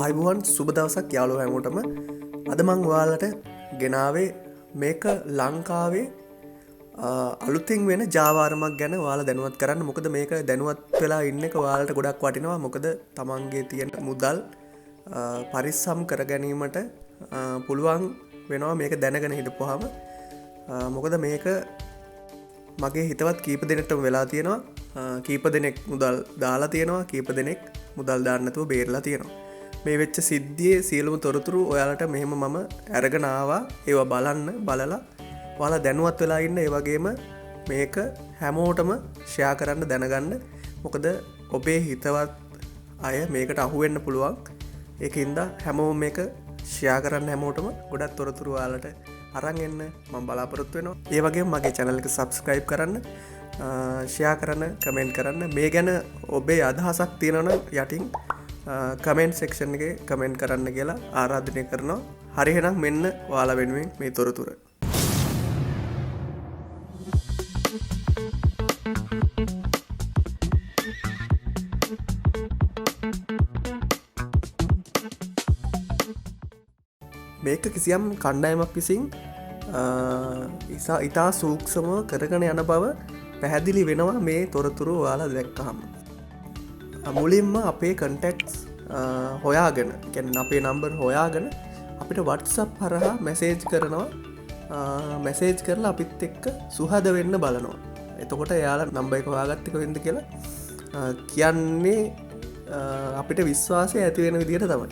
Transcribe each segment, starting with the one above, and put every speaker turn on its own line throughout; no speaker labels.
ආයුබෝවන් සුබ දවසක් යාළුවෝ හැමෝටම. අද මං ඔයාලට ගෙනාවේ මේක ලංකාවේ අලුතින් වෙන ජාවාරමක් ගැන ඔයාලා දැනුවත් කරන්න. මොකද මේක දැනුවත් වෙලා ඉන්න එක ඔයාලට ගොඩක් වටිනවා. මොකද තමන්ගේ තියෙන මුදල් පරිස්සම් කර ගැනීමට පුළුවන් වෙනවා මේක දැනගෙන හිටපුවාම. මොකද මේක මගේ හිතවත් කීප දෙනෙක්ටම වෙලා තියෙනවා. කීප දෙනෙක් මුදල් දාලා තියෙනවා, කීප දෙනෙක් මුදල් දාන්න නැතුව බේරලා තියෙනවා. මේ වෙච්ච සිද්ධියේ සියලුම තොරතුරු ඔයාලට මෙහෙම මම අරගෙන ආවා. ඒවා බලලා ඔයාලා දැනුවත් වෙලා ඉන්න. ඒ වගේම මේක හැමෝටම ෂෙයා කරන්න දැනගන්න. මොකද ඔබේ හිතවත් අය මේකට අහු වෙන්න පුළුවන්. ඒකින්ද හැමෝම මේක ෂෙයා කරන්න, හැමෝටම ගොඩක් තොරතුරු ඔයාලට අරන් එන්න මම බලාපොරොත්තු වෙනවා. ඒ වගේම මගේ channel එක subscribe කරන්න, ෂෙයා කරන්න, කමෙන්ට් කරන්න. මේ ගැන ඔබේ අදහසක් තියෙනවා නම් යටින් කමෙන්ට් සෙක්ෂන් එකේ කමෙන්ට් කරන්න කියලා ආරාධනය කරනවා. හරි එහෙනම් මෙන්න ඔයාලා වෙනුවෙන් මේ තොරතුරු. මේක කිසියම් කණ්ඩායමක් විසින් ඉතා සූක්ෂමව කරගෙන යන බව පැහැදිලි වෙනවා මේ තොරතුරු ඔයාලා දැක්කහම. මුලින්ම අපේ කන්ටැක්ට්ස් හොයාගෙන, කියන්නේ අපේ නම්බර් හොයාගෙන අපිට WhatsApp හරහා මැසේජ් කරනවා. මැසේජ් කරලා අපිත් එක්ක සුහද වෙන්න බලනවා. එතකොට එයාලා නම්බර් එක හොයාගත්තේ කොහෙන්ද කියලා කියන්නේ අපිට විශ්වාසය ඇති වෙන විදිහට තමයි.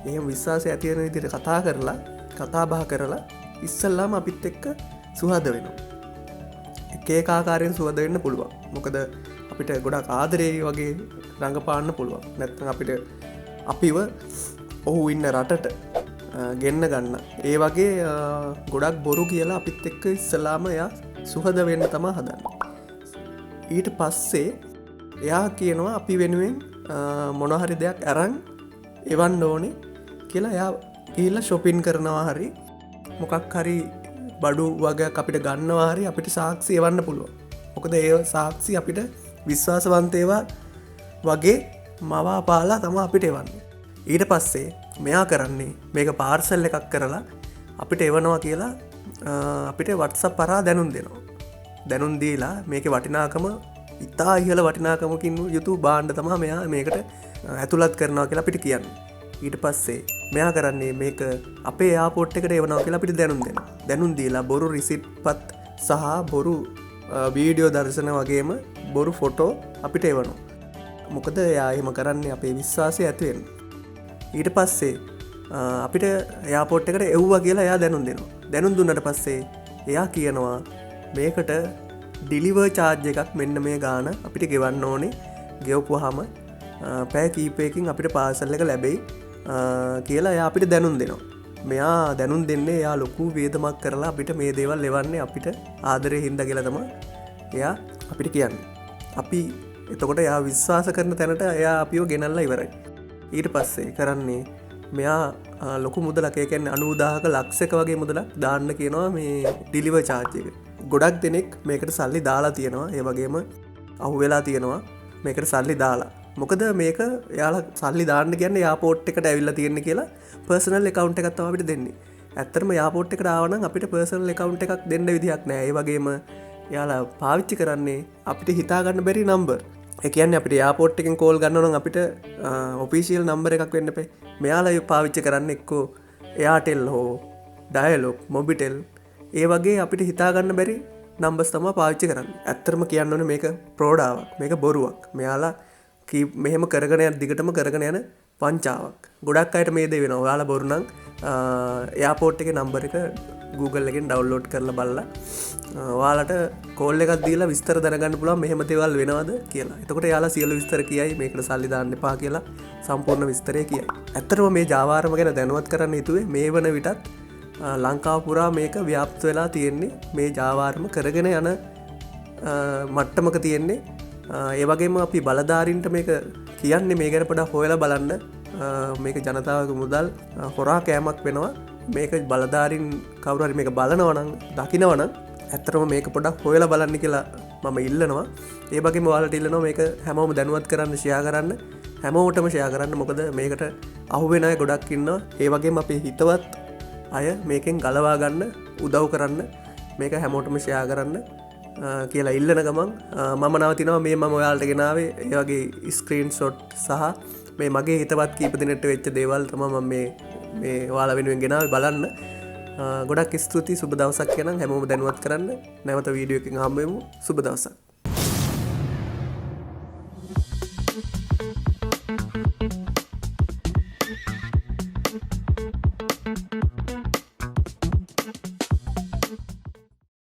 එහෙම විශ්වාසය ඇති වෙන විදිහට කතා බහ කරලා ඉස්සල්ලාම අපිත් එක්ක සුහද වෙනවා. එක ආකාරයෙන් සුහද වෙන්න පුළුවන්. මොකද අපිට ගොඩක් ආදරේ වගේ රඟපාන්න පුළුවන්. නැත්නම් අපිට අපිව ඔහු ඉන්න රටට ගෙන්න ගන්න. ඒ වගේ ගොඩක් බොරු කියලා අපිත් එක්ක ඉස්සලාම එයා සුහද වෙන්න තමයි හදන්නේ. ඊට පස්සේ එයා කියනවා අපි වෙනුවෙන් මොන හරි දෙයක් අරන් එවන්න ඕනේ කියලා. එයා ගිහිල්ලා shopping කරනවා, හරි මොකක් හරි බඩු වගේක් අපිට ගන්නවා, හරි අපිට සාක්ෂි එවන්න පුළුවන්. මොකද ඒ සාක්ෂි අපිට විශ්වාසවන්ත ඒවා වගේ මවා පාලා තමයි අපිට එවන්නේ. ඊට පස්සේ මෙයා කරන්නේ මේක පාර්සල් එකක් කරලා අපිට එවනවා කියලා අපිට WhatsApp හරහා දැනුම් දෙනවා. දැනුම් දීලා මේකේ වටිනාකම ඉතා ඉහළ වටිනාකමකින් යුතු භාණ්ඩ තමයි මෙයා මේකට ඇතුළත් කරනවා කියලා අපිට කියන්නේ. ඊට පස්සේ මෙයා කරන්නේ මේක අපේ එයාපෝට් එකට එවනවා කියලා අපිට දැනුම් දෙනවා. දැනුම් දීලා බොරු රිසිට් පත් සහ බොරු වීඩියෝ දර්ශන වගේම බොරු ෆොටෝ අපිට එවනවා. මොකද එයා එහෙම කරන්නේ අපේ විශ්වාසය ඇති වෙන්න. ඊට පස්සේ අපිට එයාපෝට් එකට එව්වා කියලා එයා දැනුම් දෙනවා. දැනුම් දුන්නට පස්සේ එයා කියනවා මේකට ඩිලිවර් චාර්ජ් එකක් මෙන්න මේ ගාණ අපිට ගෙවන්න ඕනේ. ගෙවපුවාම පැය කීපයකින් අපිට පාර්සල් එක ලැබෙයි කියලා එයා අපිට දැනුම් දෙනවා. මෙයා දැනුම් දෙන්නේ එයා ලොකු වේදමක් කරලා අපිට මේ දේවල් ලෙවන්නේ අපිට ආදරේ හින්දා කියලා තමයි එයා අපිට කියන්නේ. අපි එතකොට එයා විශ්වාස කරන තැනට එයා අපිව ගෙනල්ලා ඉවරයි. ඊට පස්සේ කරන්නේ මෙයා ලොකු මුදලක්, ඒ කියන්නේ 90000ක ලක්ෂයක වගේ මුදලක් දාන්න කියනවා මේ ඩිලිවර් චාර්ජ් එක. ගොඩක් දෙනෙක් මේකට සල්ලි දාලා තියෙනවා. ඒ වගේම අහු වෙලා තියෙනවා මේකට සල්ලි දාලා. මොකද මේක එයාලා සල්ලි දාන්න කියන්නේ එයාපෝට් එකට ඇවිල්ලා තියෙන්නේ කියලා පර්සනල් account එකක් තමයි අපිට දෙන්නේ. ඇත්තටම එයාපෝට් එකට ආව නම් අපිට පර්සනල් account එකක් දෙන්න විදිහක් නැහැ. ඒ වගේම එයාලා පාවිච්චි කරන්නේ අපිට හිතා ගන්න බැරි නම්බර්. ඒ කියන්නේ අපිට එයාපෝට් එකෙන් කෝල් ගන්නවා නම් අපිට ඔෆිෂියල් නම්බර් එකක් වෙන්න බෑ. මෙයාලා පාවිච්චි කරන්නේ එක්කෝ එයාටෙල් හෝ ඩයලොග්, මොබිටෙල්, ඒ වගේ අපිට හිතා ගන්න බැරි නම්බර්ස් තමයි පාවිච්චි කරන්නේ. ඇත්තටම කියන්න ඕනේ මේක ප්‍රෝඩාවක්. මේක බොරුවක්. මෙයාලා මෙහෙම කරගෙන යන දිගටම කරගෙන යන වංචාවක්. ගොඩක් අයට මේ දේ වෙනවා. ඔයාලා බොරු නම් එයාපෝට් එකේ නම්බර් එක Google එකෙන් ඩවුන්ලෝඩ් කරලා බලලා ඔයාලට කෝල් එකක් දීලා විස්තර දැනගන්න පුළුවන් මෙහෙම දේවල් වෙනවද කියලා. එතකොට එයාලා සියලු විස්තර කියයි, මේකට සල්ලි දාන්න එපා කියලා සම්පූර්ණ විස්තරය කියයි. ඇත්තටම මේ ජාවාරම ගැන දැනුවත් කරන්න හිතුවේ මේ වන විටත් ලංකාව පුරා මේක ව්‍යාප්ත වෙලා තියෙන්නේ. මේ ජාවාරම කරගෙන යන මට්ටමක තියෙන්නේ. ඒ වගේම අපි බලධාරීන්ට මේක කියන්නේ මේ ගැන පොඩ්ඩක් හොයලා බලන්න. මේක ජනතාවගේ මුදල් හොරා කෑමක් වෙනවා. මේක බලධාරීන් කවුරු හරි මේක බලනවා නම්, දකිනවා නම් ඇත්තටම මේක පොඩ්ඩක් හොයලා බලන්න කියලා මම ඉල්ලනවා. ඒ වගේම ඔයාලට ඉල්ලනවා මේක හැමෝම දැනුවත් කරන්න, ෂෙයා කරන්න. හැමෝටම ෂෙයා කරන්න. මොකද මේකට අහුවෙන අය ගොඩක් ඉන්නවා. ඒ වගේම අපේ හිතවත් අය මේකෙන් ගලවා ගන්න උදව් කරන්න මේක හැමෝටම ෂෙයා කරන්න කියලා ඉල්ලන ගමන් මම නවතිනවා. මේ මම ඔයාලට ගෙනාවේ ඒ වගේ ස්ක්‍රීන් ෂොට් සහ මේ මගේ හිතවත් කීප දිනට වෙච්ච දේවල් තමයි මම මේ ඔයාලා වෙනුවෙන් ගෙනාවේ බලන්න. ගොඩක් ස්තුතියි. සුබ දවසක් කියනම් හැමෝම දැනුවත් කරන්න. නැවත වීඩියෝ එකකින් හම්බ වෙමු. සුබ දවසක්.